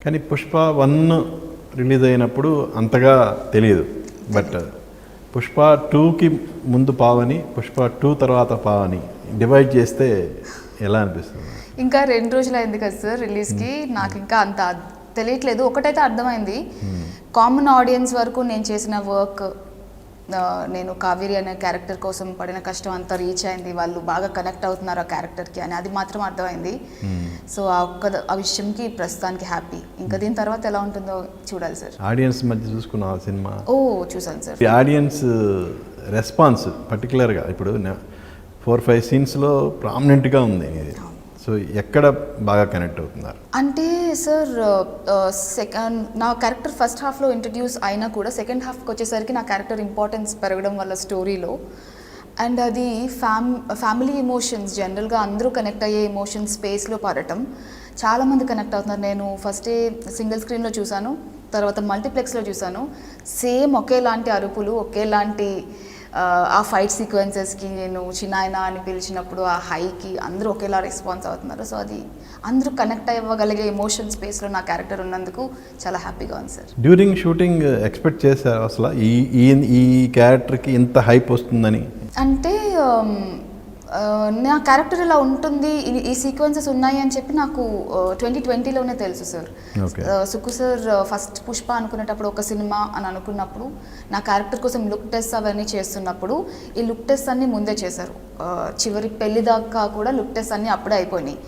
కానీ పుష్ప 1 రిలీజ్ అయినప్పుడు అంతగా తెలియదు. బట్ పుష్ప 2కి ముందు పావని, పుష్ప 2 తర్వాత పావని డివైడ్ చేస్తే ఎలా అనిపిస్తుంది? ఇంకా 2 రోజులు అయింది కదా సార్ రిలీజ్కి. నాకు ఇంకా అంత తెలియట్లేదు. ఒకటైతే అర్థమైంది, కామన్ ఆడియన్స్ వరకు నేను చేసిన వర్క్, నేను కావేరి అనే క్యారెక్టర్ కోసం పడిన కష్టం అంతా రీచ్ అయింది, వాళ్ళు బాగా కనెక్ట్ అవుతున్నారు ఆ క్యారెక్టర్కి అని, అది మాత్రం అర్థమైంది. సో ఆ విషయంకి ప్రస్తుతానికి హ్యాపీ. ఇంకా దీని తర్వాత ఎలా ఉంటుందో చూడాలి సార్. ఆడియన్స్ మధ్య చూసుకున్న ఆ సినిమా చూసాను సార్. ఈ ఆడియన్స్ రెస్పాన్స్ పర్టికులర్గా ఇప్పుడు 4-5 సీన్స్లో ప్రామినెంట్గా ఉంది. సో ఎక్కడ బాగా కనెక్ట్ అవుతున్నారు అంటే సార్, నా క్యారెక్టర్ ఫస్ట్ హాఫ్లో ఇంట్రడ్యూస్ అయినా కూడా సెకండ్ హాఫ్కి వచ్చేసరికి నా క్యారెక్టర్ ఇంపార్టెన్స్ పెరగడం వల్ల స్టోరీలో, అండ్ అది ఫ్యామిలీ ఎమోషన్స్, జనరల్గా అందరూ కనెక్ట్ అయ్యే ఎమోషన్స్ స్పేస్లో పడటం చాలామంది కనెక్ట్ అవుతున్నారు. నేను ఫస్టే సింగిల్ స్క్రీన్లో చూశాను, తర్వాత మల్టీప్లెక్స్లో చూశాను. సేమ్ ఒకేలాంటి అరుపులు, ఒకేలాంటి ఆ ఫైట్ సీక్వెన్సెస్కి నేను చిన్నాయన అని పిలిచినప్పుడు ఆ హైకి అందరూ ఒకేలా రెస్పాన్స్ అవుతున్నారు. సో అది అందరూ కనెక్ట్ అవ్వగలిగే ఎమోషన్ స్పేస్లో నా క్యారెక్టర్ ఉన్నందుకు చాలా హ్యాపీగా ఉంది సార్. డ్యూరింగ్ షూటింగ్ ఎక్స్పెక్ట్ చేశారు అసలు ఈ క్యారెక్టర్కి ఇంత హైప్ వస్తుందని? అంటే నా క్యారెక్టర్ ఇలా ఉంటుంది, ఈ సీక్వెన్సెస్ ఉన్నాయి అని చెప్పి నాకు 2020లోనే తెలుసు sir. Sukku sir first Pushpa అనుకునేటప్పుడు ఒక సినిమా అని అనుకున్నప్పుడు నా క్యారెక్టర్ కోసం లుక్ టెస్ట్ అవన్నీ చేస్తున్నప్పుడు ఈ లుక్ టెస్ట్ అన్నీ ముందే చేశారు. చివరి పెళ్లి దాకా కూడా లుక్ టెస్ట్ అన్నీ అప్పుడే అయిపోయినాయి.